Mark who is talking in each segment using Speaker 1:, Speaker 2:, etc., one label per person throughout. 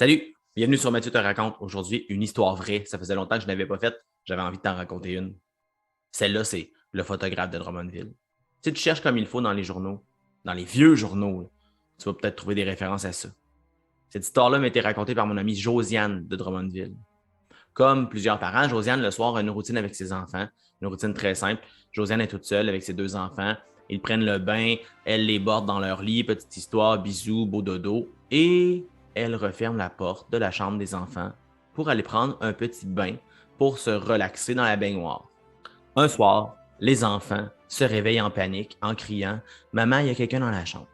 Speaker 1: Salut, bienvenue sur Mathieu te raconte. Aujourd'hui, une histoire vraie. Ça faisait longtemps que je n'avais pas faite. J'avais envie de t'en raconter une. Celle-là, c'est le photographe de Drummondville. Si tu cherches comme il faut dans les journaux, dans les vieux journaux, là, tu vas peut-être trouver des références à ça. Cette histoire-là m'a été racontée par mon amie Josiane de Drummondville. Comme plusieurs parents, Josiane, le soir, a une routine avec ses enfants, une routine très simple. Josiane est toute seule avec ses deux enfants. Ils prennent le bain, elle les borde dans leur lit, petite histoire, bisous, beau dodo, et elle referme la porte de la chambre des enfants pour aller prendre un petit bain pour se relaxer dans la baignoire. Un soir, les enfants se réveillent en panique en criant « Maman, il y a quelqu'un dans la chambre ».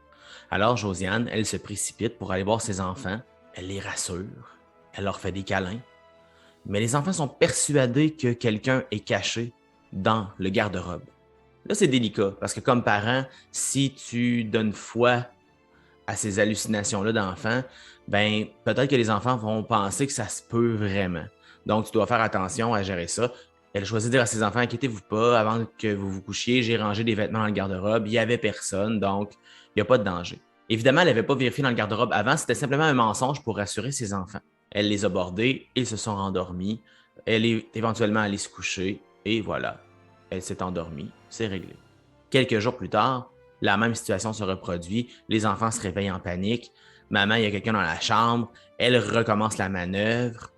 Speaker 1: Alors Josiane, elle se précipite pour aller voir ses enfants, elle les rassure, elle leur fait des câlins, mais les enfants sont persuadés que quelqu'un est caché dans le garde-robe. Là, c'est délicat, parce que comme parent, si tu donnes foi à ces hallucinations-là d'enfants, ben peut-être que les enfants vont penser que ça se peut vraiment. Donc, tu dois faire attention à gérer ça. Elle choisit de dire à ses enfants, inquiétez-vous pas, avant que vous vous couchiez, j'ai rangé des vêtements dans le garde-robe, il n'y avait personne, donc il n'y a pas de danger. Évidemment, elle n'avait pas vérifié dans le garde-robe avant, c'était simplement un mensonge pour rassurer ses enfants. Elle les a bordés, ils se sont rendormis, elle est éventuellement allée se coucher, et voilà, elle s'est endormie, c'est réglé. Quelques jours plus tard, la même situation se reproduit, les enfants se réveillent en panique, maman, il y a quelqu'un dans la chambre, elle recommence la manœuvre.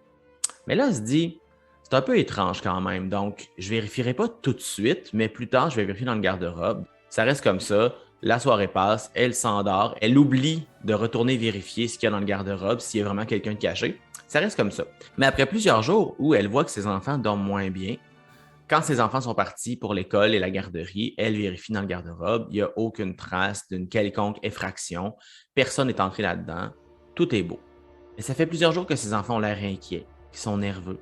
Speaker 1: Mais là, elle se dit, c'est un peu étrange quand même, donc je vérifierai pas tout de suite, mais plus tard, je vais vérifier dans le garde-robe. Ça reste comme ça, la soirée passe, elle s'endort, elle oublie de retourner vérifier ce qu'il y a dans le garde-robe, s'il y a vraiment quelqu'un de caché. Ça reste comme ça. Mais après plusieurs jours où elle voit que ses enfants dorment moins bien, quand ses enfants sont partis pour l'école et la garderie, elle vérifie dans le garde-robe, il n'y a aucune trace d'une quelconque effraction, personne n'est entré là-dedans, tout est beau. Et ça fait plusieurs jours que ses enfants ont l'air inquiets, qu'ils sont nerveux.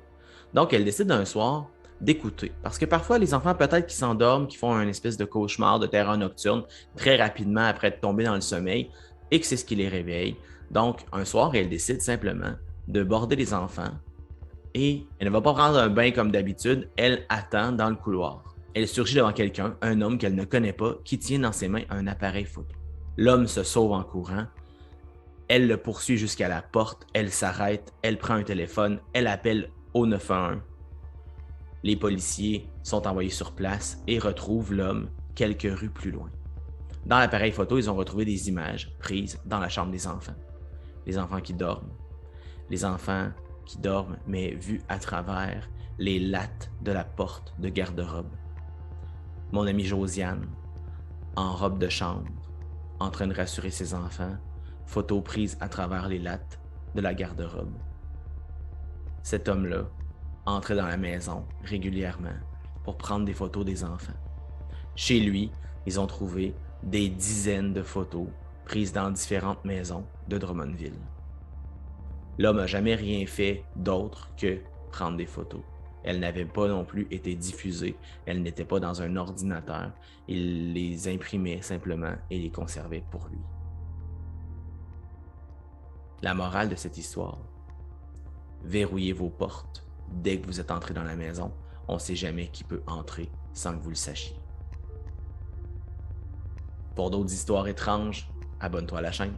Speaker 1: Donc, elle décide un soir d'écouter. Parce que parfois, les enfants, peut-être qu'ils s'endorment, qu'ils font une espèce de cauchemar, de terreur nocturne, très rapidement après être tombés dans le sommeil, et que c'est ce qui les réveille. Donc, un soir, elle décide simplement de border les enfants, et elle ne va pas prendre un bain comme d'habitude, elle attend dans le couloir. Elle surgit devant quelqu'un, un homme qu'elle ne connaît pas, qui tient dans ses mains un appareil photo. L'homme se sauve en courant, elle le poursuit jusqu'à la porte, elle s'arrête, elle prend un téléphone, elle appelle au 911. Les policiers sont envoyés sur place et retrouvent l'homme quelques rues plus loin. Dans l'appareil photo, ils ont retrouvé des images prises dans la chambre des enfants. Les enfants qui dorment. Les enfants qui dorment, mais vus à travers les lattes de la porte de garde-robe. Mon amie Josiane, en robe de chambre, en train de rassurer ses enfants, photo prise à travers les lattes de la garde-robe. Cet homme-là entrait dans la maison régulièrement pour prendre des photos des enfants. Chez lui, ils ont trouvé des dizaines de photos prises dans différentes maisons de Drummondville. L'homme n'a jamais rien fait d'autre que prendre des photos. Elles n'avaient pas non plus été diffusées, elles n'étaient pas dans un ordinateur. Il les imprimait simplement et les conservait pour lui. La morale de cette histoire: verrouillez vos portes dès que vous êtes entré dans la maison. On ne sait jamais qui peut entrer sans que vous le sachiez. Pour d'autres histoires étranges, abonne-toi à la chaîne.